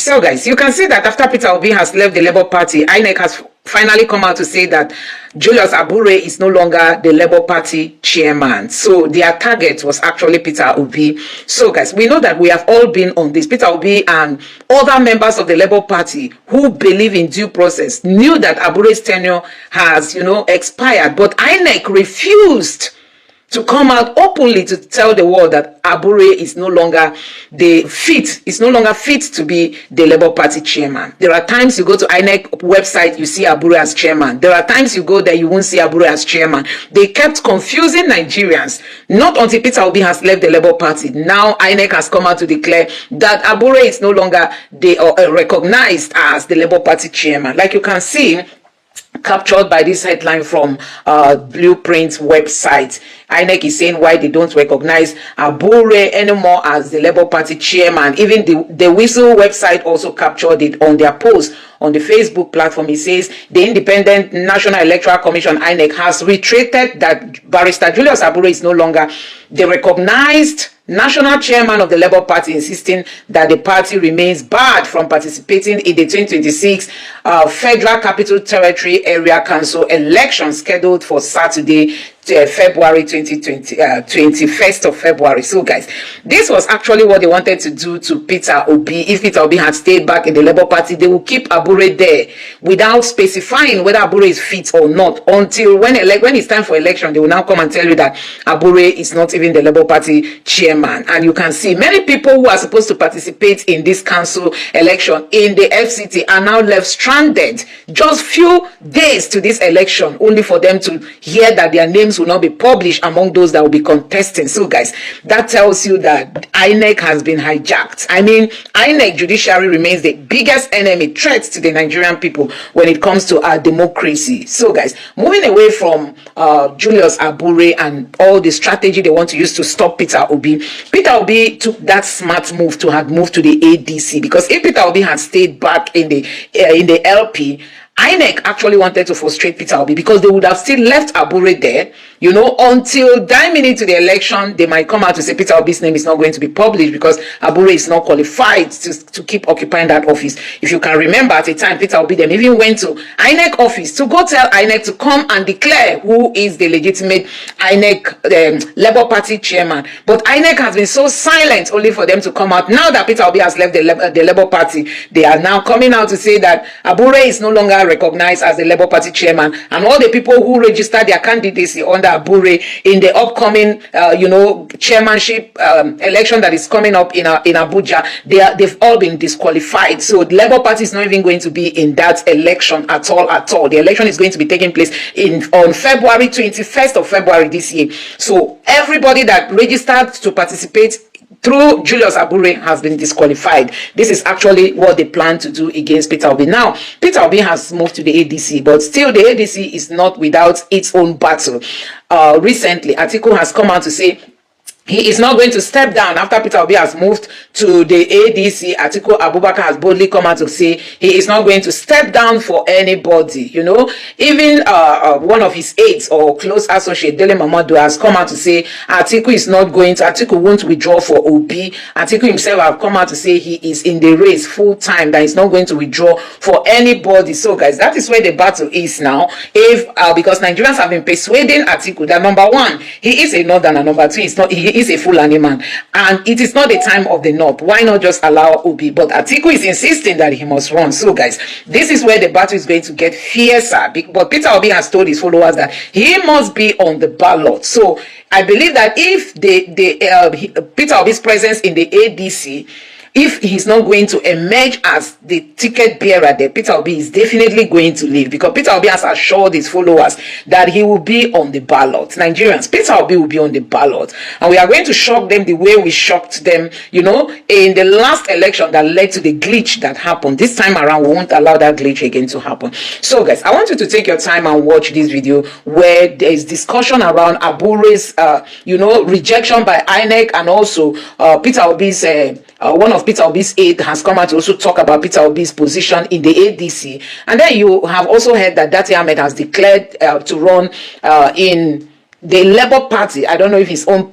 So guys, you can see that after Peter Obi has left the Labour Party, INEC has finally come out to say that Julius Abure is no longer the Labour Party chairman. So their target was actually Peter Obi. So guys, we know that we have all been on this. Peter Obi and other members of the Labour Party who believe in due process knew that Abure's tenure has, expired, but INEC refused to come out openly to tell the world that Abure is no longer fit to be the Labour Party chairman. There are times you go to INEC website, you see Abure as chairman. There are times you go there, you won't see Abure as chairman. They kept confusing Nigerians, not until Peter Obi has left the Labour Party. Now INEC has come out to declare that Abure is no longer recognized as the Labour Party chairman. Like you can see, captured by this headline from Blueprint website. INEC is saying why they don't recognize Abure anymore as the Labour Party chairman. Even the Whistle website also captured it on their post on the Facebook platform. It says the Independent National Electoral Commission, INEC, has reiterated that Barrister Julius Abure is no longer the recognized national chairman of the Labour Party, insisting that the party remains barred from participating in the 2026 Federal Capital Territory Area Council election scheduled for Saturday, February 21st of February. So guys, this was actually what they wanted to do to Peter Obi. If Peter Obi had stayed back in the Labour Party, they will keep Abure there without specifying whether Abure is fit or not, until when it's time for election, they will now come and tell you that Abure is not even the Labour Party chairman. And you can see many people who are supposed to participate in this council election in the FCT are now left stranded just few days to this election, only for them to hear that their names will not be published among those that will be contesting. So guys, that tells you that INEC has been hijacked. I mean, INEC judiciary remains the biggest enemy, threat to the Nigerian people when it comes to our democracy. So guys, moving away from Julius Abure and all the strategy they want to use to stop Peter Obi, Peter Obi took that smart move to have moved to the ADC, because if Peter Obi had stayed back in the LP, INEC actually wanted to frustrate Peter Obi, because they would have still left Abure there, until 9 minutes to the election. They might come out to say Peter Obi's name is not going to be published because Abure is not qualified to keep occupying that office. If you can remember, at a time, Peter Obi them even went to INEC office to go tell INEC to come and declare who is the legitimate INEC Labour Party chairman. But INEC has been so silent, only for them to come out. Now that Peter Obi has left the Labour Party, they are now coming out to say that Abure is no longer recognized as the Labour Party chairman, and all the people who registered their candidacy under Abure in the upcoming chairmanship election that is coming up in Abuja, they've all been disqualified. So the Labour Party is not even going to be in that election at all. The election is going to be taking place on February 21st of February this year. So everybody that registered to participate through Julius Abure has been disqualified. This is actually what they plan to do against Peter Obi. Now, Peter Obi has moved to the ADC, but still the ADC is not without its own battle. Recently, Atiku has come out to say he is not going to step down after Peter Obi has moved to the ADC. Atiku Abubakar has boldly come out to say he is not going to step down for anybody. Even one of his aides or close associate, Dele Mamadu, has come out to say Atiku won't withdraw for Obi. Atiku himself have come out to say he is in the race full time, that he's not going to withdraw for anybody. So guys, that is where the battle is now. Because Nigerians have been persuading Atiku that, number one, he is a northerner, number two, he is a Fulani man, and it is not the time of the north. Why not just allow Obi? But Atiku is insisting that he must run. So guys, this is where the battle is going to get fiercer. But Peter Obi has told his followers that he must be on the ballot. So I believe that if Peter Obi's presence in the ADC, if he's not going to emerge as the ticket bearer there, Peter Obi is definitely going to leave, because Peter Obi has assured his followers that he will be on the ballot. Nigerians, Peter Obi will be on the ballot, and we are going to shock them the way we shocked them, in the last election that led to the glitch that happened. This time around, we won't allow that glitch again to happen. So guys, I want you to take your time and watch this video where there is discussion around Abure's, rejection by INEC, and also Peter Obi's one of Peter Obi's aide has come out to also talk about Peter Obi's position in the ADC. And then you have also heard that Dati Ahmed has declared to run in the Labour Party, I don't know if his own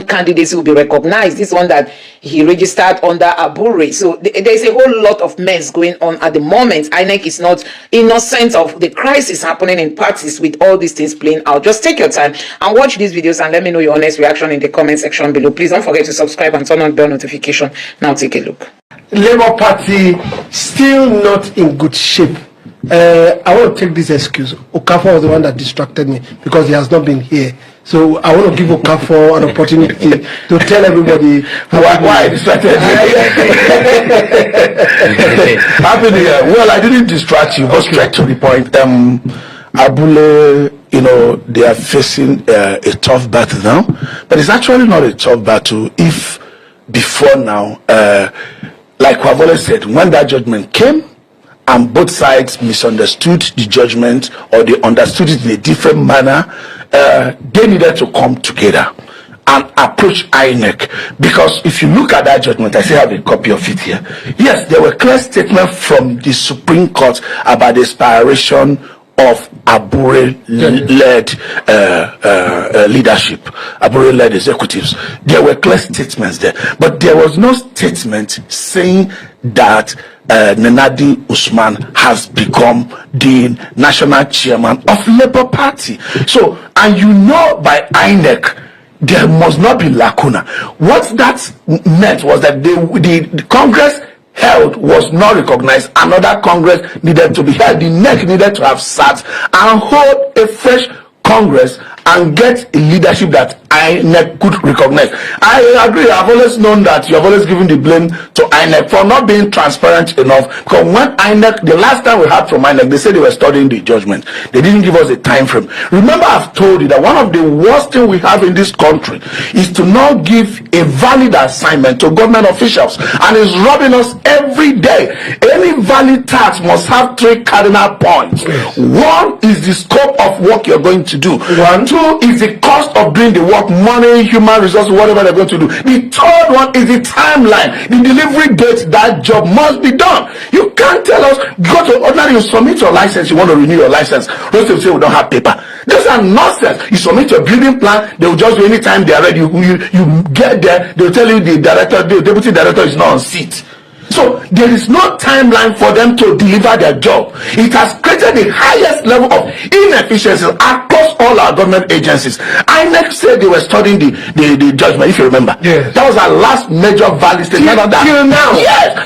candidacy will be recognized. This one that he registered under Abure. So there's a whole lot of mess going on at the moment. INEC is not innocent of the crisis happening in parties with all these things playing out. Just take your time and watch these videos and let me know your honest reaction in the comment section below. Please don't forget to subscribe and turn on bell notification. Now take a look. Labour Party still not in good shape. I want to take this excuse. Okafor was the one that distracted me because he has not been here. So I want to give Okafor an opportunity to tell everybody why I distracted you. Happy New Year. Well, I didn't distract you. Go straight to the point. Abure, they are facing a tough battle now, but it's actually not a tough battle. If before now, like we've always said, when that judgment came, and both sides misunderstood the judgment or they understood it in a different manner, they needed to come together and approach INEC. Because if you look at that judgment, I still have a copy of it here. Yes, there were clear statements from the Supreme Court about the expiration of Abure-led leadership, Abure-led executives. There were clear statements there, but there was no statement saying that nnamdi Usman has become the national chairman of Labour Party. So, and by INEC, there must not be lacuna. What that meant was that the Congress held was not recognized. Another Congress needed to be held. The NEC needed to have sat and hold a fresh Congress and get a leadership that INEC could recognize. I agree. I've always known that you have always given the blame to INEC for not being transparent enough. Because when INEC, the last time we heard from INEC, they said they were studying the judgment. They didn't give us a time frame. Remember, I've told you that one of the worst things we have in this country is to not give a valid assignment to government officials, and it's robbing us every day. Any valid task must have 3 cardinal points. One is the scope of work you're going to do. 2 is the cost of doing the work, money, human resources, whatever they're going to do. The third one is the timeline, the delivery date that job must be done. You can't tell us, go to ordinary, you submit your license, you want to renew your license. Those people say we don't have paper. Those are nonsense. You submit your building plan, they will just do anytime they are ready. You get there, they'll tell you the deputy director is not on seat. So there is no timeline for them to deliver their job. It has created the highest level of inefficiency across all our government agencies. INEC said they were studying the judgment, if you remember. Yes. That was our last major valid statement. Till now. Yes.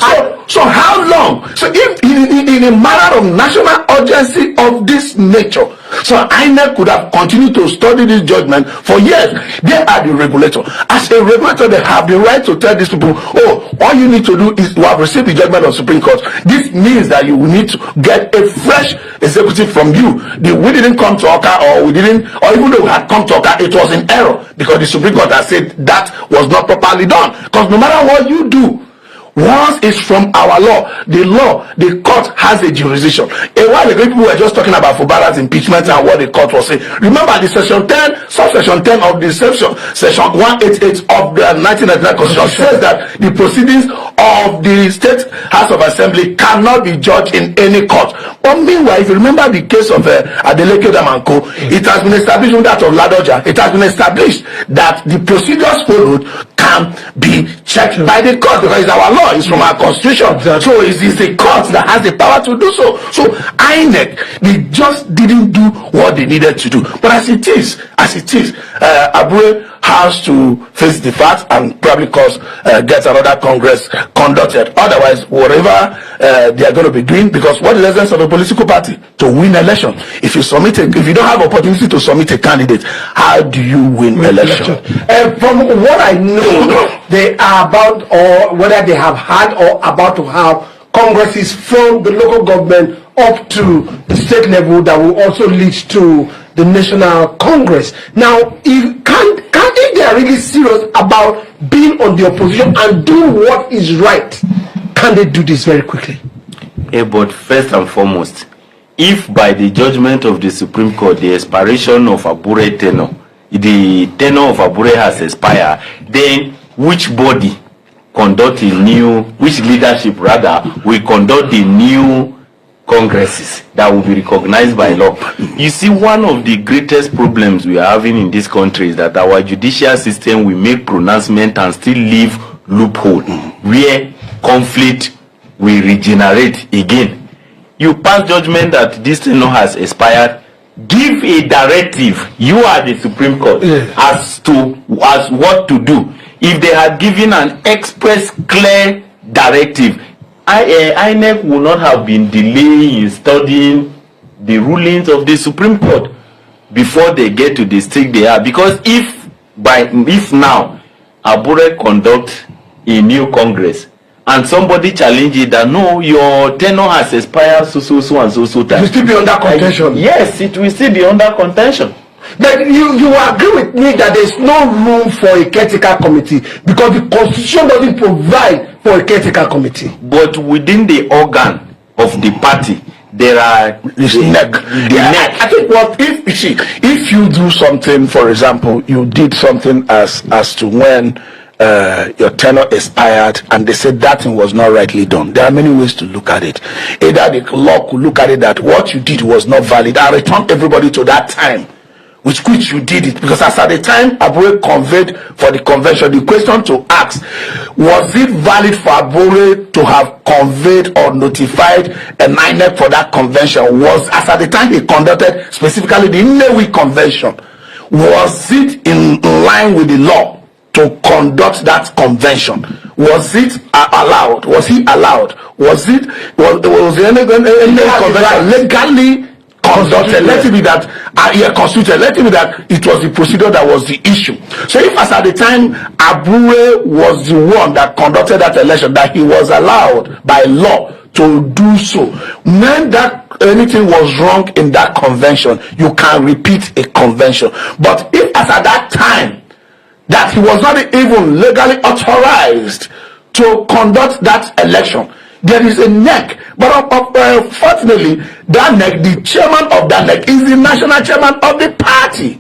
So how long? So if in a matter of national urgency of this nature, so INEC could have continued to study this judgment for years. They are the regulator. As a regulator, they have the right to tell these people, oh, all you need to do is to have received the judgment of Supreme Court. This means that you will need to get a fresh executive from you. We didn't come to Oka, or even though we had come to Oka, it was in error because the Supreme Court has said that was not properly done. Because no matter what you do, once it's from our law, the court has a jurisdiction. A while ago, people were just talking about Fubara's impeachment and what the court was saying. Remember the section 10, subsection 10 of the section 188 of the 1999 Constitution says that the proceedings of the State House of Assembly cannot be judged in any court. But meanwhile, if you remember the case of Adeleke Damanko, it has been established with that of Ladoja. It has been established that the procedures followed can be checked by the court because it's our law. It's from our constitution. So it's the court that has the power to do so. So INEC, they just didn't do what they needed to do. But as it is, Abure has to face the fact and probably get another Congress conducted. Otherwise, whatever they are going to be doing, because what is the essence of a political party? To win election. If you don't have opportunity to submit a candidate, how do you win election? From what I know, they are about, or whether they have had or about to have, congresses from the local government up to the state level that will also lead to the national congress. Now, if they are really serious about being on the opposition and doing what is right, can they do this very quickly? But first and foremost, if by the judgment of the Supreme Court, the expiration of Abure tenure, the tenure of Abure has expired, then which leadership will conduct the new congresses that will be recognized by law. You see, one of the greatest problems we are having in this country is that our judicial system will make pronouncement and still leave loophole where conflict will regenerate again. You pass judgment that this tenure has expired, give a directive, you are the Supreme Court, as what to do. If they had given an express clear directive, INEC would not have been delaying in studying the rulings of the Supreme Court before they get to the stage they are. Because if now Abure conduct a new Congress and somebody challenge it that no, your tenure has expired so and so time, it will still be under contention. Yes, it will still be under contention. But you agree with me that there is no room for a caretaker committee because the constitution doesn't provide for a caretaker committee. But within the organ of the party, there are the neck. I think what if you do something, for example, you did something as to when your tenure expired and they said that thing was not rightly done. There are many ways to look at it. Either the law could look at it that what you did was not valid and return everybody to that time with which you did it, because as at the time Abure conveyed for the convention, the question to ask, was it valid for Abure to have conveyed or notified an INEC for that convention? Was, as at the time he conducted specifically the Nnewi convention, was it in line with the law to conduct that convention? Was it allowed? Was he allowed? Was the Nnewi convention legally conducted? Let it be that constituted. Let it be that it was the procedure that was the issue. So if as at the time Abure was the one that conducted that election, that he was allowed by law to do so, meant that anything was wrong in that convention, you can repeat a convention. But if as at that time that he was not even legally authorized to conduct that election, there is a neck. But unfortunately, that neck, the chairman of that neck is the national chairman of the party.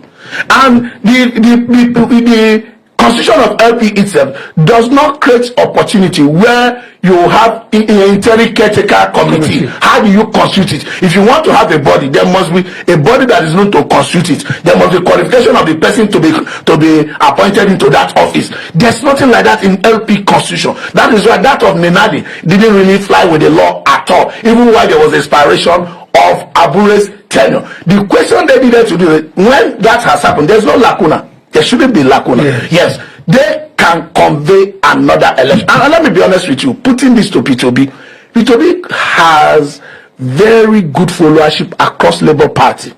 And the constitution of LP itself does not create opportunity where you have an interim caretaker committee. How do you constitute it? If you want to have a body, there must be a body that is known to constitute it. There must be qualification of the person to be appointed into that office. There's nothing like that in LP constitution. That is why that of nnamdi didn't really fly with the law at all, even while there was expiration of Abure's tenure. The question they needed to do, when that has happened, there's no lacuna. There shouldn't be lacuna. Yes, they can convey another election. And let me be honest with you, putting this to P2B has very good followership across Labour Party.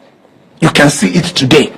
You can see it today.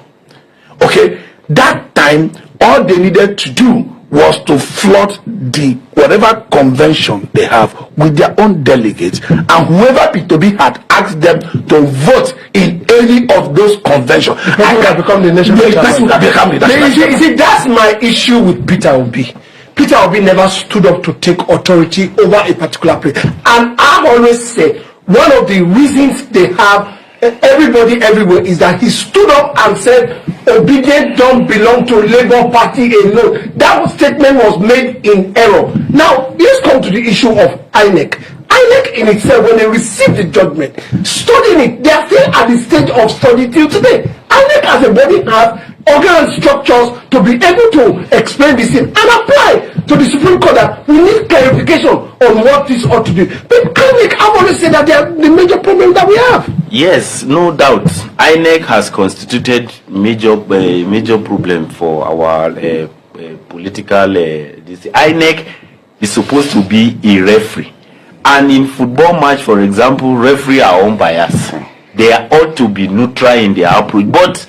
Okay, that time all they needed to do was to flood the whatever convention they have with their own delegates, and whoever P2B had asked them to vote in any of those conventions, I can become the national chairman. You see, that's my issue with Peter Obi. Peter Obi never stood up to take authority over a particular place, and I've always said one of the reasons they have everybody everywhere is that he stood up and said obedience don't belong to Labour Party alone. That statement was made in error. Now let's come to the issue of INEC. INEC in itself, when they received the judgment, studying it, they are still at the stage of study till today. INEC as a body has organ structures to be able to explain this thing and apply to the Supreme Court that we need clarification on what this ought to do. But INEC, I've always said that they are the major problem that we have. Yes, no doubt. INEC has constituted major problem for our political. INEC is supposed to be a referee, and in football match, for example, referee are unbiased. They ought to be neutral in their approach, but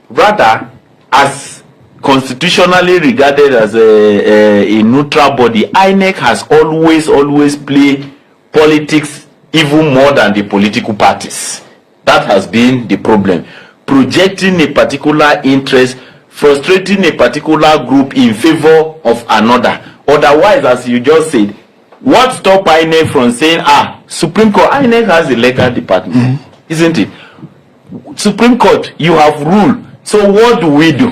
rather, as constitutionally regarded as a neutral body, INEC has always played politics even more than the political parties. That has been the problem. Projecting a particular interest, frustrating a particular group in favor of another. Otherwise, as you just said, what stopped INEC from saying, Supreme Court, INEC has a legal department, isn't it? Supreme Court, you have ruled. So what do we do?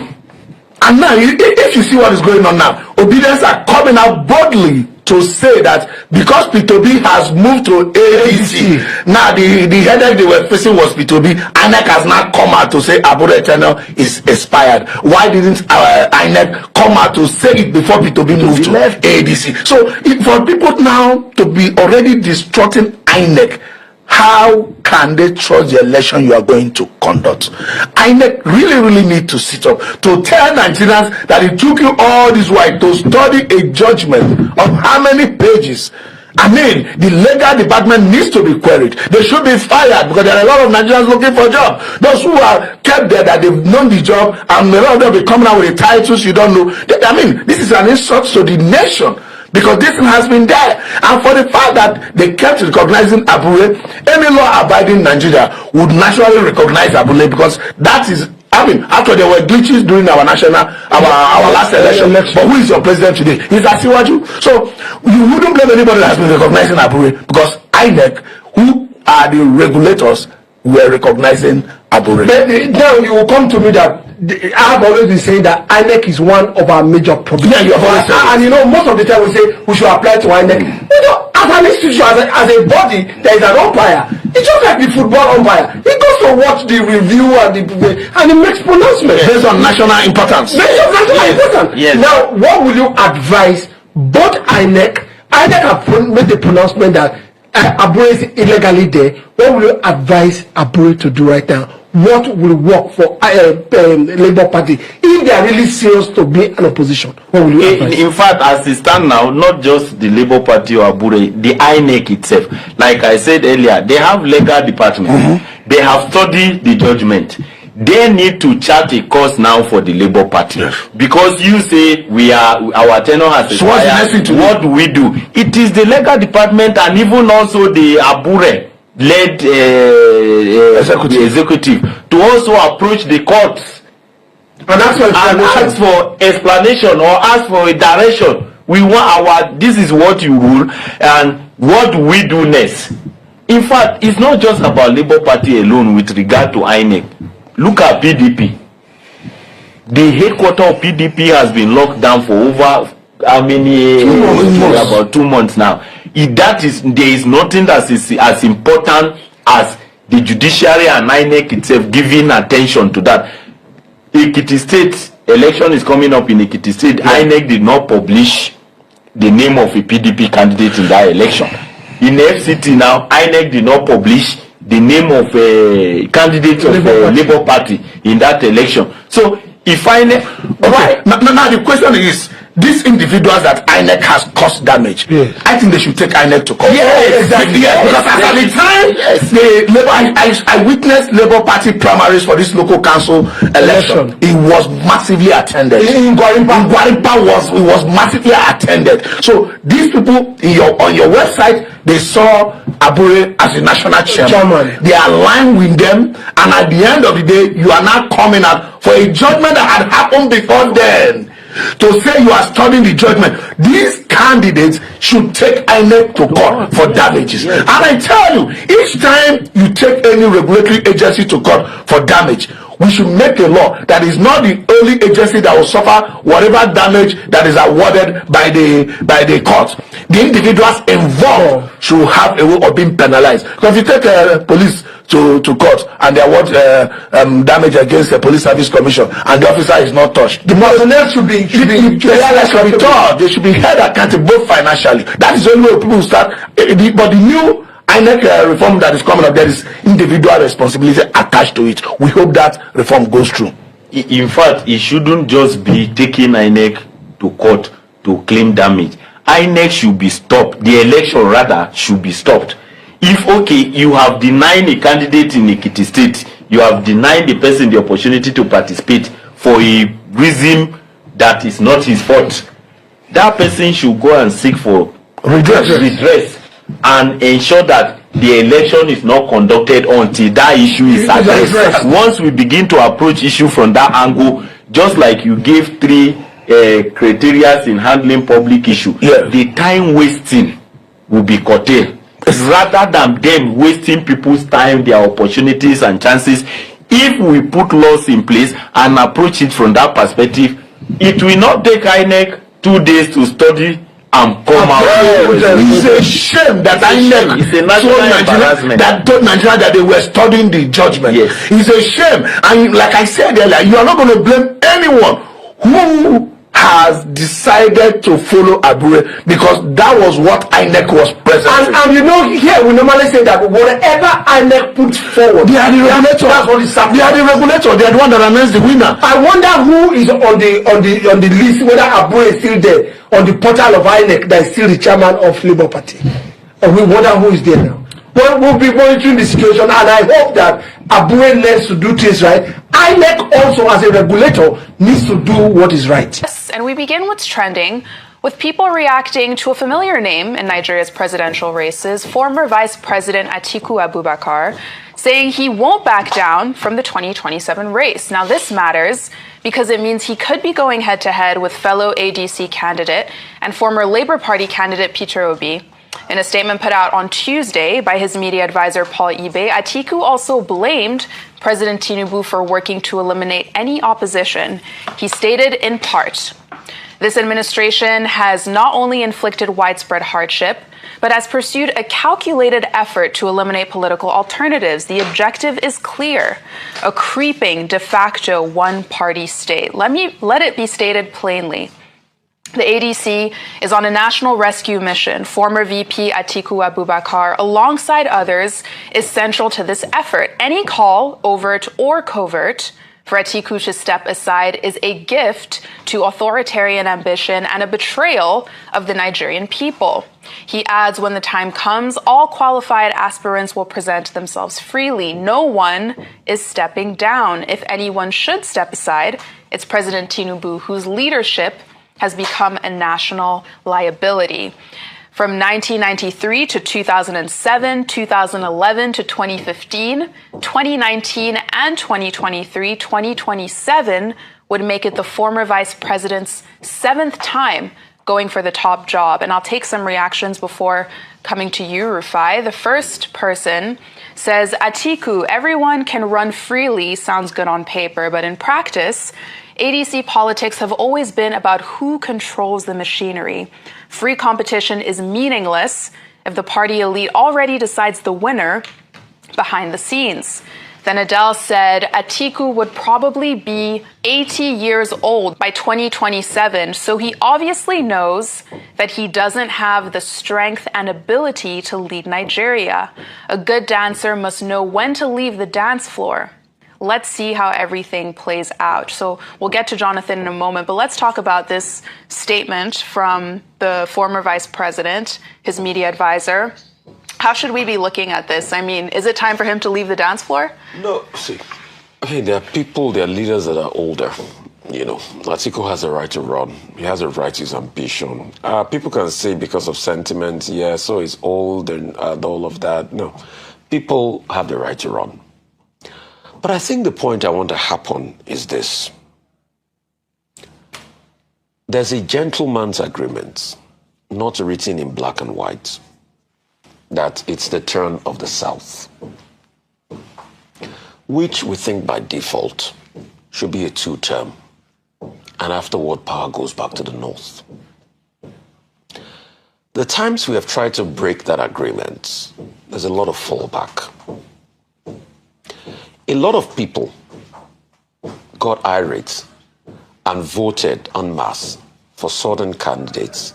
And now, if you see what is going on now, obedience are coming out boldly to say that because P2B has moved to ADC, now the headache they were facing was P2B. INEC has now come out to say Abure tenure is expired. Why didn't INEC come out to say it before P2B moved to ADC? So for people now to be already distrusting INEC, how can they trust the election you are going to conduct? INEC really need to sit up to tell Nigerians that it took you all this while to study a judgment of how many pages. I mean, the legal department needs to be queried. They should be fired because there are a lot of Nigerians looking for a job. Those who are kept there that they've known the job, and a lot of them will be coming out with the titles you don't know. I mean, this is an insult to the nation. Because this has been there, and for the fact that they kept recognizing Abure, any law-abiding Nigeria would naturally recognize Abure, because that is, I mean, after there were glitches during our national, our last election, but who is your president today? Is Asiwaju? So you wouldn't blame anybody that has been recognizing Abure, because INEC, who are the regulators, were recognizing Abure. But now you will come to me that I have always been saying that INEC is one of our major problems. Yeah, you have always said and you know, most of the time we say we should apply to INEC. You know, as an institution, as a body, there is an umpire. It's just like the football umpire. He goes to watch the review and he makes pronouncements based on national importance. Based on national importance. Yes. Now, what will you advise both INEC? INEC have made the pronouncement that Abure is illegally there. What will you advise Abure to do right now? What will work for Labour Party if they are really serious to be an opposition? What will you advise? In fact, as it stands now, not just the Labour Party or Abure, the INEC itself, like I said earlier, they have legal department. They have studied the judgment. They need to chart a course now for the Labour Party, because you say our tenure has expired. So what do we do? It is the legal department and even also the Abure led executive to also approach the courts and ask for explanation or ask for a direction. We want this is what you rule, and what do we do next? In fact, it's not just about Labour Party alone with regard to INEC. Look at PDP. The headquarters of PDP has been locked down for over how many? 2 months. About 2 months now. There is nothing that is as important as the judiciary and INEC itself giving attention to that. Ekiti State election is coming up in Ekiti State. INEC did not publish the name of a PDP candidate in that election. In FCT now, INEC did not publish the name of a candidate of the Labour Party in that election. So if INEC, okay, now the question is, these individuals that INEC has caused damage, I think they should take INEC to court. Yes, exactly. Because at the time, I witnessed Labour Party primaries for this local council election. It was massively attended. In Gwarimpa was massively attended. So these people on your website, they saw Abure as a national chairman. They aligned with them, and at the end of the day, you are now coming out for a judgment that had happened before then. To say you are studying the judgment, these candidates should take INEC to court for damages. And I tell you, each time you take any regulatory agency to court for damage, we should make a law that is not the only agency that will suffer whatever damage that is awarded by the court. The individuals involved should have a way of being penalized. Because if you take police to court and they award damage against the Police Service Commission and the officer is not touched, the personnel should be taught. They should be held accountable both financially. That is the only way people will start. But the new INEC reform that is coming up, there is individual responsibility attached to it. We hope that reform goes through. In fact, it shouldn't just be taking INEC to court to claim damage. INEC should be stopped. The election rather should be stopped. If you have denied a candidate in Ekiti State, you have denied the person the opportunity to participate for a reason that is not his fault, that person should go and seek for redress and ensure that the election is not conducted until that issue is addressed. Once we begin to approach issue from that angle, just like you gave 3 criteria in handling public issue, the time wasting will be curtailed. Rather than them wasting people's time, their opportunities and chances, if we put laws in place and approach it from that perspective, it will not take INEC 2 days to study and come out. It's a shame that INEC It's a national embarrassment. that told Nigeria that they were studying the judgment. Yes. It's a shame. And like I said earlier, you are not going to blame anyone who has decided to follow Abure, because that was what INEC was presenting. And you know, here we normally say that whatever INEC puts forward, They are the regulator. that's what is happening. They are the regulator. They are the one that announced the winner. I wonder who is on the list, whether Abure is still there on the portal of INEC that is still the chairman of Labour Party. And we wonder who is there now. Well, we'll be monitoring the situation, and I hope that Abure learns to do things right. INEC also, as a regulator, needs to do what is right. Yes, and we begin what's trending with people reacting to a familiar name in Nigeria's presidential races, former Vice President Atiku Abubakar, saying he won't back down from the 2027 race. Now, this matters because it means he could be going head-to-head with fellow ADC candidate and former Labour Party candidate Peter Obi. In a statement put out on Tuesday by his media advisor Paul Ibe, Atiku also blamed President Tinubu for working to eliminate any opposition. He stated in part, "This administration has not only inflicted widespread hardship, but has pursued a calculated effort to eliminate political alternatives. The objective is clear: a creeping de facto one-party state. Let it be stated plainly. The ADC is on a national rescue mission. Former VP Atiku Abubakar, alongside others, is central to this effort. Any call, overt or covert, for Atiku to step aside is a gift to authoritarian ambition and a betrayal of the Nigerian people." He adds, "When the time comes, all qualified aspirants will present themselves freely. No one is stepping down. If anyone should step aside, it's President Tinubu, whose leadership has become a national liability." From 1993 to 2007, 2011 to 2015, 2019 and 2023, 2027 would make it the former vice president's 7th time going for the top job. And I'll take some reactions before coming to you, Rufai. The first person says, "Atiku, everyone can run freely, sounds good on paper, but in practice, ADC politics have always been about who controls the machinery. Free competition is meaningless if the party elite already decides the winner behind the scenes." Then Adele said, "Atiku would probably be 80 years old by 2027, so he obviously knows that he doesn't have the strength and ability to lead Nigeria. A good dancer must know when to leave the dance floor. Let's see how everything plays out." So we'll get to Jonathan in a moment, but let's talk about this statement from the former vice president, his media advisor. How should we be looking at this? I mean, is it time for him to leave the dance floor? No, see, I mean, there are people, there are leaders that are older. You know, Atiku has a right to run. He has a right to his ambition. People can say because of sentiment, yeah, so he's old and all of that. No, people have the right to run. But I think the point I want to happen is this. There's a gentleman's agreement, not written in black and white, that it's the turn of the South, which we think by default should be a 2-term, and afterward power goes back to the North. The times we have tried to break that agreement, there's a lot of fallback. A lot of people got irate and voted en masse for certain candidates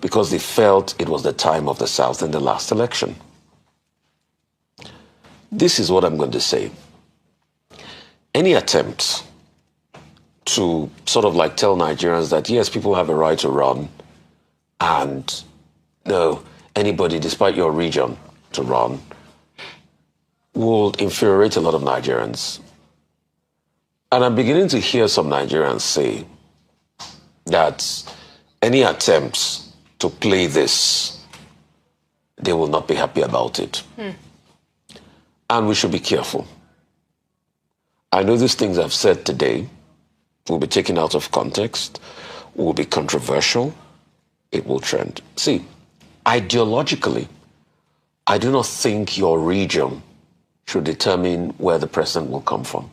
because they felt it was the time of the South in the last election. This is what I'm going to say. Any attempt to sort of like tell Nigerians that, yes, people have a right to run, and no, anybody, despite your region, to run, will infuriate a lot of Nigerians. And I'm beginning to hear some Nigerians say that any attempts to play this, they will not be happy about it. And we should be careful. I know these things I've said today will be taken out of context, will be controversial, it will trend. See, ideologically, I do not think your region should determine where the president will come from.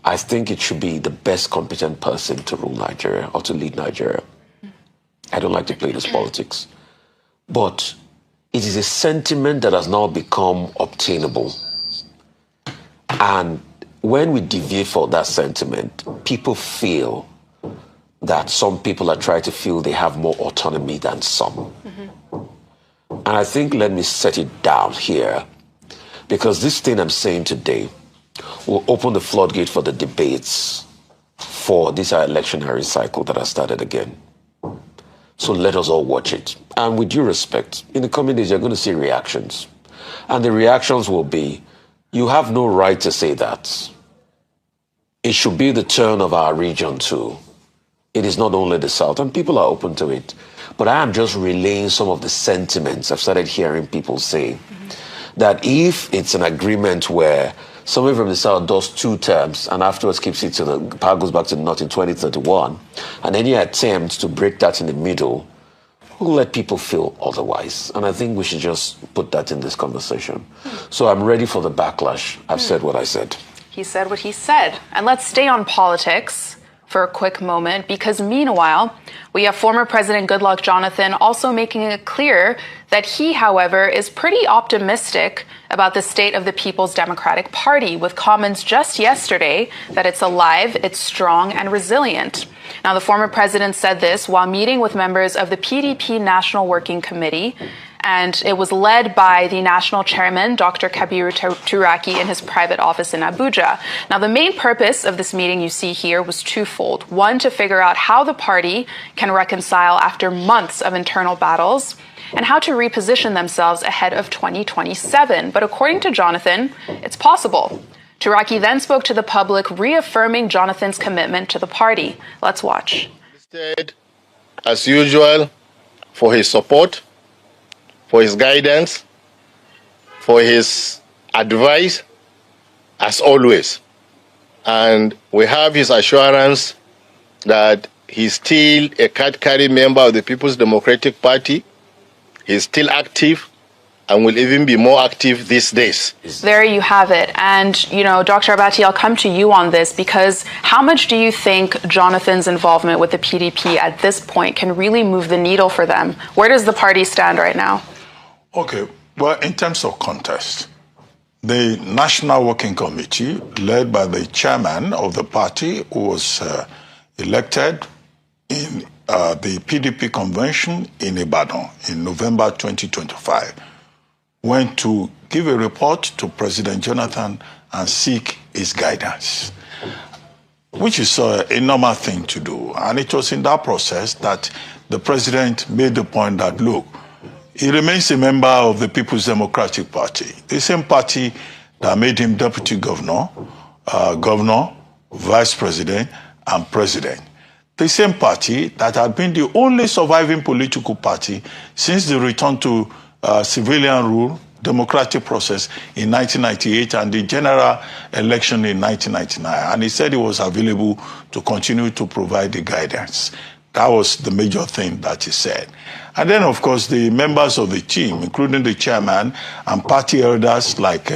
I think it should be the best competent person to rule Nigeria or to lead Nigeria. I don't like to play this politics. But it is a sentiment that has now become obtainable. And when we deviate from that sentiment, people feel that some people are trying to feel they have more autonomy than some. And I think, let me set it down here, because this thing I'm saying today will open the floodgate for the debates for this electionary cycle that has started again. So let us all watch it. And with due respect, in the coming days, you're going to see reactions. And the reactions will be, you have no right to say that. It should be the turn of our region too. It is not only the South, and people are open to it. But I am just relaying some of the sentiments I've started hearing people say. That if it's an agreement where somebody from the South does 2 terms and afterwards keeps it to the power goes back to the North in 2031, and any attempt to break that in the middle will let people feel otherwise. And I think we should just put that in this conversation. So I'm ready for the backlash. I've said what I said. He said what he said. And let's stay on politics for a quick moment, because meanwhile, we have former President Goodluck Jonathan also making it clear that he, however, is pretty optimistic about the state of the People's Democratic Party, with comments just yesterday that it's alive, it's strong, and resilient. Now, the former president said this while meeting with members of the PDP National Working Committee, and it was led by the national chairman, Dr. Kabir Turaki, in his private office in Abuja. Now, the main purpose of this meeting you see here was twofold. One, to figure out how the party can reconcile after months of internal battles, and how to reposition themselves ahead of 2027. But according to Jonathan, it's possible. Turaki then spoke to the public, reaffirming Jonathan's commitment to the party. Let's watch. As usual, for his support, for his guidance, for his advice, as always. And we have his assurance that he's still a card-carrying member of the People's Democratic Party. He's still active and will even be more active these days. There you have it. And, Dr. Abati, I'll come to you on this, because how much do you think Jonathan's involvement with the PDP at this point can really move the needle for them? Where does the party stand right now? Okay, well, in terms of context, the National Working Committee, led by the chairman of the party, who was elected in the PDP convention in Ibadan in November 2025, went to give a report to President Jonathan and seek his guidance, which is a normal thing to do. And it was in that process that the president made the point that, look, he remains a member of the People's Democratic Party, the same party that made him deputy governor, vice president, and president. The same party that had been the only surviving political party since the return to civilian rule, democratic process in 1998 and the general election in 1999. And he said he was available to continue to provide the guidance. That was the major thing that he said. And then, of course, the members of the team, including the chairman and party elders like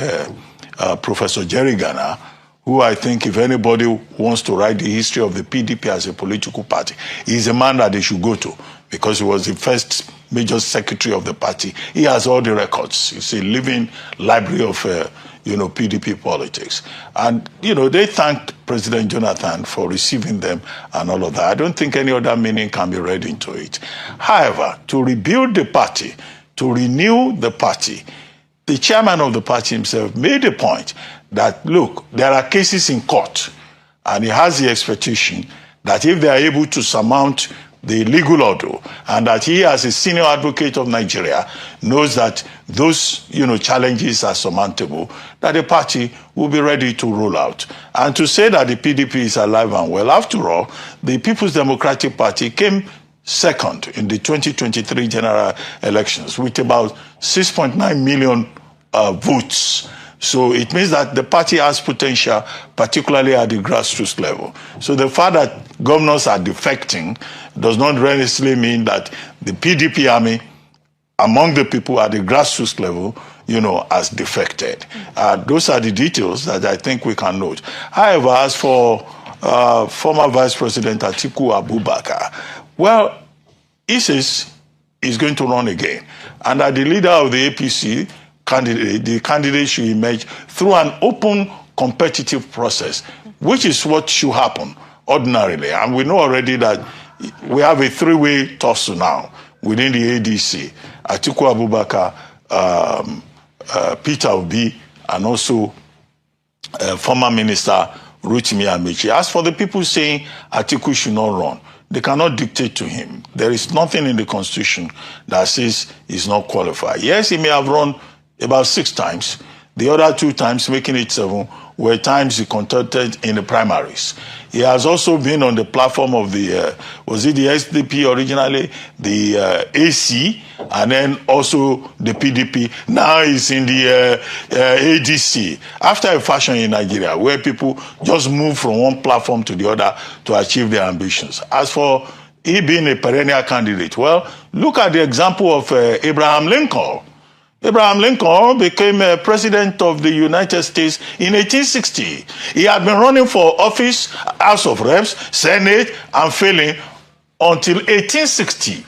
Professor Jerry Ghana, who I think if anybody wants to write the history of the PDP as a political party, he's a man that they should go to, because he was the first major secretary of the party. He has all the records. It's a living library of PDP politics. And, they thanked President Jonathan for receiving them and all of that. I don't think any other meaning can be read into it. However, to rebuild the party, to renew the party, the chairman of the party himself made a point that, look, there are cases in court, and he has the expectation that if they are able to surmount the legal order, and that he, as a senior advocate of Nigeria, knows that those, challenges are surmountable, that the party will be ready to roll out. And to say that the PDP is alive and well, after all, the People's Democratic Party came second in the 2023 general elections with about 6.9 million votes. So it means that the party has potential, particularly at the grassroots level. So the fact that governors are defecting does not necessarily mean that the PDP army, among the people at the grassroots level, has defected. Those are the details that I think we can note. However, as for former Vice President Atiku Abubakar, well, he says he's going to run again, and that the leader of the APC candidate, the candidate should emerge through an open, competitive process, which is what should happen ordinarily. And we know already that we have a three-way tussle now within the ADC: Atiku Abubakar, Peter Obi, and also former Minister Rotimi Amechi. As for the people saying Atiku should not run, they cannot dictate to him. There is nothing in the Constitution that says he's not qualified. Yes, he may have run about 6 times. The other 2 times, making it 7, were times he contested in the primaries. He has also been on the platform of the, was it the SDP originally, the AC, and then also the PDP. Now he's in the ADC, after a fashion in Nigeria, where people just move from one platform to the other to achieve their ambitions. As for he being a perennial candidate, well, look at the example of Abraham Lincoln. Abraham Lincoln became president of the United States in 1860. He had been running for office, House of Reps, Senate, and failing until 1860,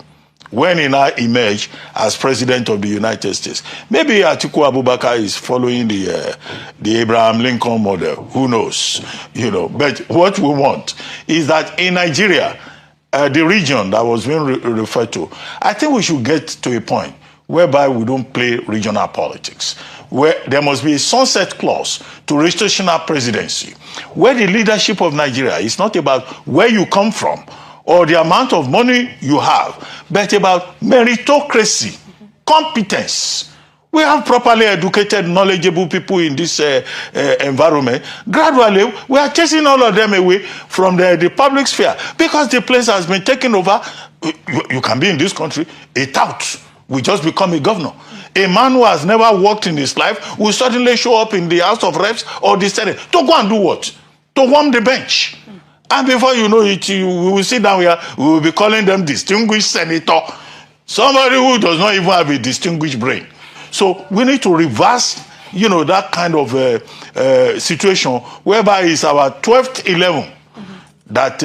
when he now emerged as president of the United States. Maybe Atiku Abubakar is following the Abraham Lincoln model. Who knows? You know. But what we want is that in Nigeria, the region that was being referred to, I think we should get to a point whereby we don't play regional politics, where there must be a sunset clause to rotational presidency, where the leadership of Nigeria is not about where you come from or the amount of money you have, but about meritocracy, competence. We have properly educated, knowledgeable people in this environment. Gradually, we are chasing all of them away from the public sphere because the place has been taken over. You can be in this country, a tout will just become a governor. A man who has never worked in his life will suddenly show up in the House of Reps or the Senate to go and do what? To warm the bench. And before you know it, we will sit down here, we will be calling them distinguished senator. Somebody who does not even have a distinguished brain. So we need to reverse, you know, that kind of situation whereby it's our 12th 11 that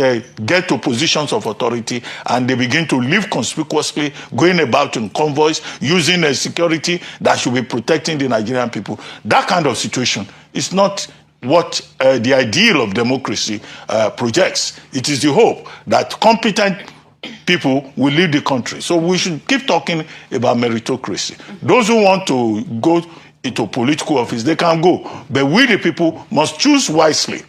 get to positions of authority and they begin to live conspicuously, going about in convoys, using a security that should be protecting the Nigerian people. That kind of situation is not what the ideal of democracy projects. It is the hope that competent people will lead the country. So we should keep talking about meritocracy. Those who want to go into political office, they can go. But we, the people, must choose wisely.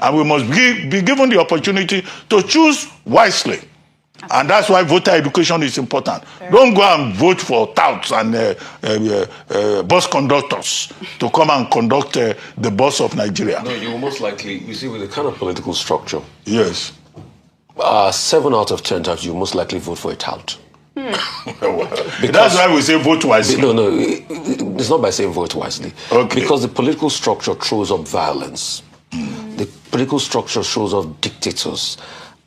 And we must be given the opportunity to choose wisely. And that's why voter education is important. Don't go and vote for touts and bus conductors to come and conduct the bus of Nigeria. No, you will most likely, you see, with the kind of political structure. Yes. 7 out of 10 times, you most likely vote for a tout. That's why we say vote wisely. No, it's not by saying vote wisely. Okay. Because the political structure throws up violence. The political structure shows up dictators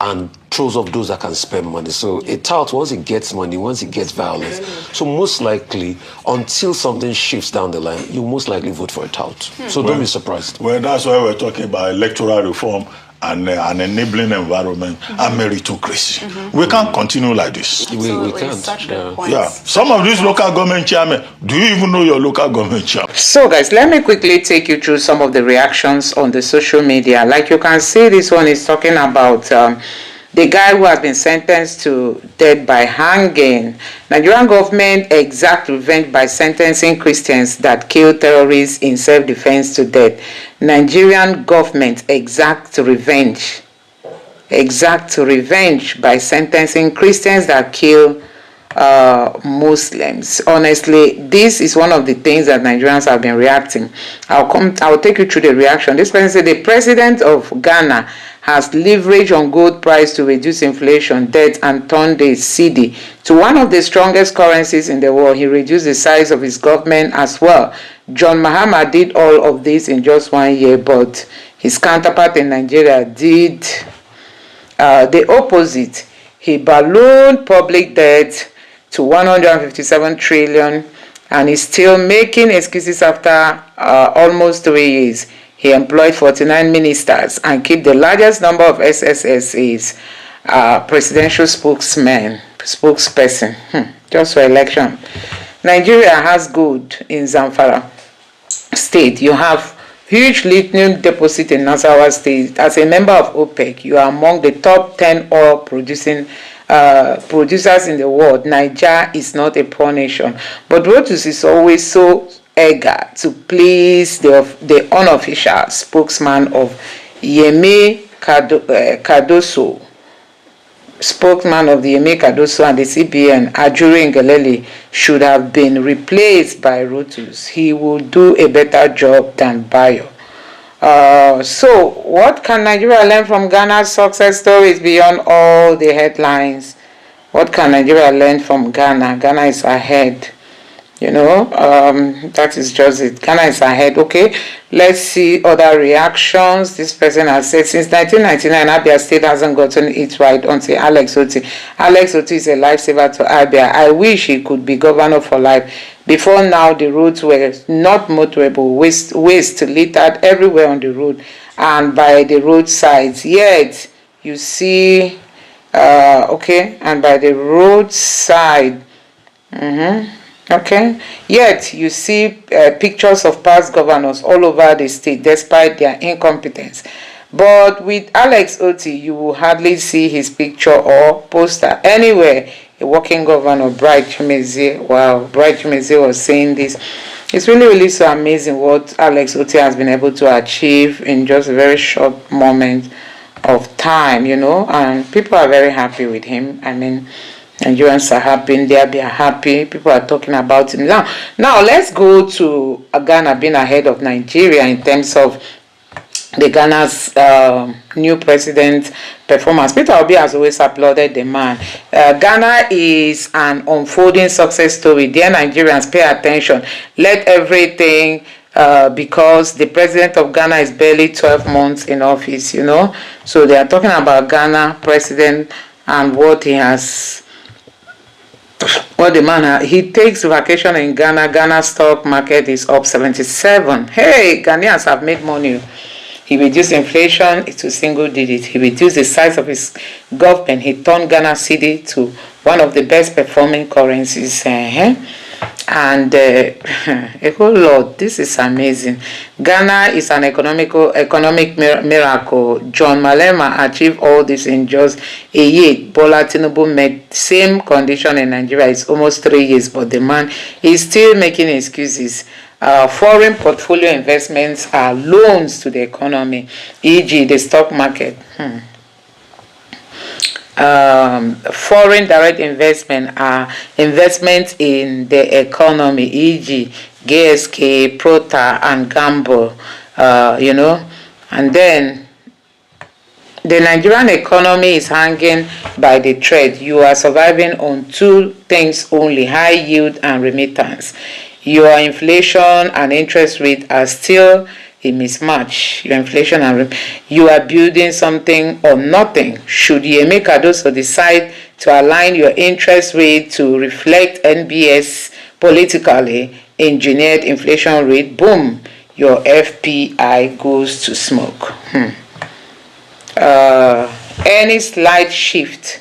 and throws up those that can spend money. So a tout, once it gets money, once it gets violence, so most likely, until something shifts down the line, you most likely vote for a tout. So don't be surprised. Well, that's why we're talking about electoral reform and an enabling environment and meritocracy. We can't continue like this. We can't. Such good points. Yeah. Some of these local government chairmen, do you even know your local government chairman? So guys, let me quickly take you through some of the reactions on the social media. Like you can see, this one is talking about the guy who has been sentenced to death by hanging. Nigerian government exact revenge by sentencing Christians that killed terrorists in self-defense to death. Nigerian government exact revenge by sentencing Christians that kill Muslims. Honestly, this is one of the things that Nigerians have been reacting. I'll take you through the reaction. This person said the president of Ghana has leveraged on gold price to reduce inflation, debt, and turn the cedi to one of the strongest currencies in the world. He reduced the size of his government as well. John Mahama did all of this in just 1 year, but his counterpart in Nigeria did the opposite. He ballooned public debt to 157 trillion and is still making excuses after almost 3 years. He employed 49 ministers and kept the largest number of SSS's presidential spokesmen. spokesperson. Just for election. Nigeria has gold in Zamfara state. You have huge lithium deposit in Nasarawa state. As a member of OPEC, you are among the top 10 oil producers in the world. Nigeria is not a poor nation, but Rotus is always so eager to please the unofficial spokesman of Yemi Cardoso, spokesman of the Yemi Cardoso and the CBN, Abure Ngelale, should have been replaced by Rotus. He will do a better job than Bayo. So, what can Nigeria learn from Ghana's success stories beyond all the headlines? What can Nigeria learn from Ghana? Ghana is ahead. That is just it. Ghana is ahead. Okay, let's see other reactions. This person has said since 1999, Abia State hasn't gotten it right until Alex Oti. Alex Oti is a lifesaver to Abia. I wish he could be governor for life. Before now, the roads were not motorable, waste littered everywhere on the road and by the roadsides. Yet, you see, and by the roadside, yet you see pictures of past governors all over the state despite their incompetence. But with Alex Oti, you will hardly see his picture or poster anywhere. A working governor, Bright Chimezie. Wow, Bright Chimezie was saying this. It's really so amazing what Alex Oti has been able to achieve in just a very short moment of time, and people are very happy with him. I mean, Nigerians are happy, India are happy, people are talking about him. Now let's go to Ghana being ahead of Nigeria in terms of the Ghana's new president performance. Peter Obi has always applauded the man. Ghana is an unfolding success story. Dear Nigerians, pay attention. Let everything, because the president of Ghana is barely 12 months in office, So they are talking about Ghana president and what he has. What the man he takes vacation in Ghana. Ghana stock market is up 77. Hey, Ghanaians have made money. He reduced inflation to single digit. He reduced the size of his government. He turned Ghana cedi to one of the best performing currencies. And a whole lot. This is amazing. Ghana is an economic miracle. John Malema achieved all this in just a year. Bola Tinubu met same condition in Nigeria. It's almost 3 years, but the man is still making excuses. Foreign portfolio investments are loans to the economy, e.g. the stock market. Foreign direct investment are investments in the economy, e.g. GSK, Prota, and Gamble, and then the Nigerian economy is hanging by the thread. You are surviving on two things only: high yield and remittance. Your inflation and interest rate are still a mismatch. Your inflation and you are building something or nothing. Should Yemi Cardoso decide to align your interest rate to reflect NBS politically engineered inflation rate, boom, your FPI goes to smoke. Any slight shift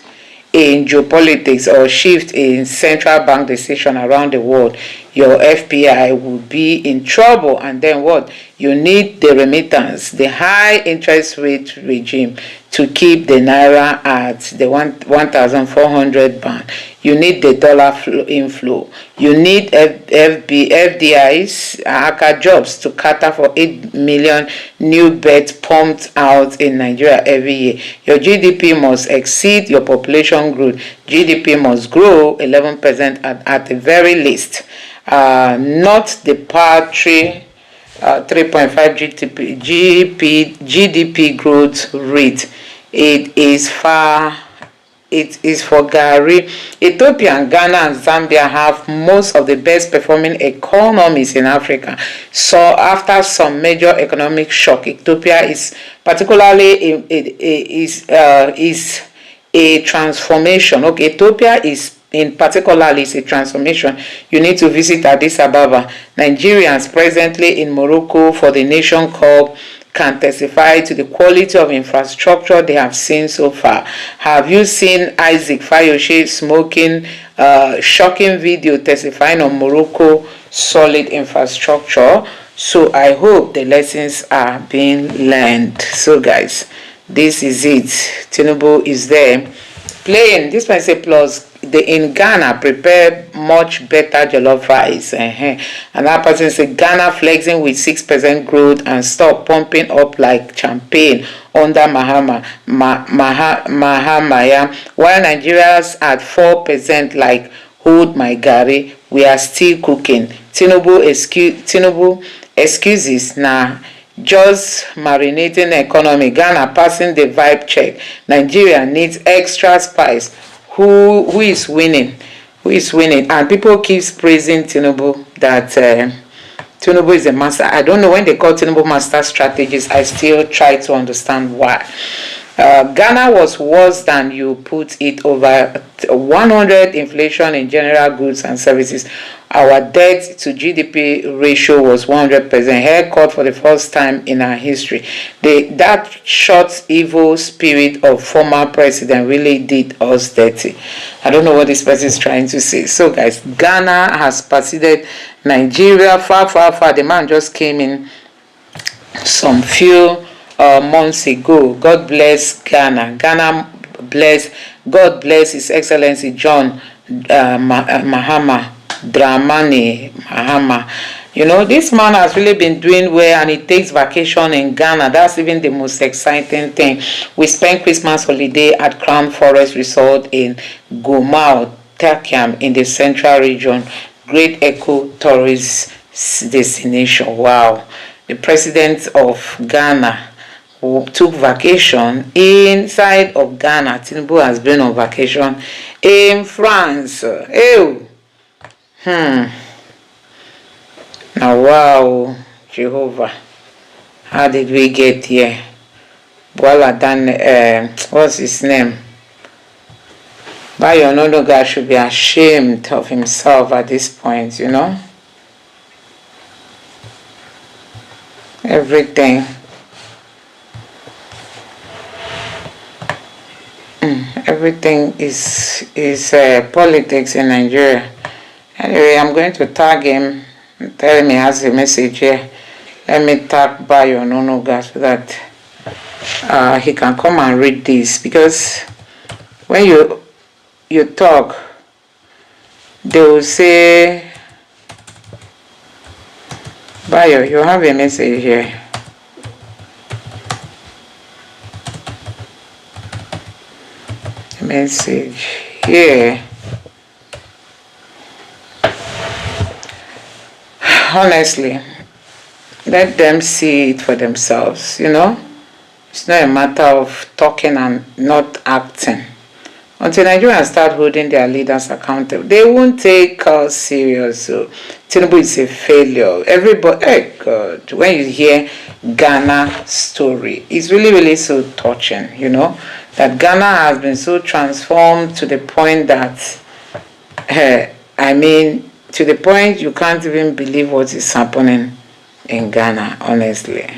in geopolitics or shift in central bank decision around the world, your FPI will be in trouble. And then what? You need the remittance, the high interest rate regime to keep the naira at the 1,400 band. You need the dollar inflow. You need FDIs, ACA jobs to cater for 8 million new beds pumped out in Nigeria every year. Your GDP must exceed your population growth. GDP must grow 11% at the very least. Not the paltry 3.5 GDP growth rate. It is for Gary. Ethiopia, Ghana, and Zambia have most of the best performing economies in Africa. So after some major economic shock, Ethiopia is particularly is a transformation. Okay, Ethiopia is in particular is a transformation. You need to visit Addis Ababa. Nigerians presently in Morocco for the Nation Cup can testify to the quality of infrastructure they have seen so far. Have you seen Isaac Fayose smoking shocking video testifying on Morocco solid infrastructure? So I hope the lessons are being learned. So guys, this is it. Tinubu is there playing. This one say plus in Ghana prepare much better jollof rice. Another person say Ghana flexing with 6% growth and stop pumping up like champagne under Mahamaya, while Nigeria's at 4% like hold my gari, we are still cooking. Tinubu excuses now. Just marinating economy. Ghana passing the vibe check. Nigeria needs extra spice. Who is winning? Who is winning? And people keep praising Tinubu that Tinubu is a master. I don't know when they call Tinubu master strategist. I still try to understand why. Ghana was worse than you put it, over 100 inflation in general goods and services. Our debt to GDP ratio was 100%, haircut for the first time in our history. That short evil spirit of former president really did us dirty. I don't know what this person is trying to say. So guys, Ghana has preceded Nigeria far. The man just came in some few months ago. God bless Ghana. God bless His Excellency John Mahama Dramani Mahama. You know, this man has really been doing well, and he takes vacation in Ghana. That's even the most exciting thing. We spent Christmas holiday at Crown Forest Resort in Gumau, Takiam in the central region. Great eco-tourist destination. Wow. The president of Ghana who took vacation inside of Ghana. Tinubu has been on vacation in France. Ew. Now, wow, Jehovah, how did we get here? Bola Dan, what's his name? Bayo Nonoga should be ashamed of himself at this point, you know? Everything. Everything is politics in Nigeria. Anyway, I'm going to tag him. Tell him he has a message here. Let me tag Bayo Nonoga so that he can come and read this. Because when you talk, they will say, Bayo, you have a message here. A message here. Honestly, let them see it for themselves, you know. It's not a matter of talking and not acting. Until Nigerians start holding their leaders accountable, they won't take us serious. So Tinubu is a failure. Everybody, hey God, when you hear Ghana story, it's really so touching, you know, that Ghana has been so transformed to the point that, to the point you can't even believe what is happening in Ghana, honestly.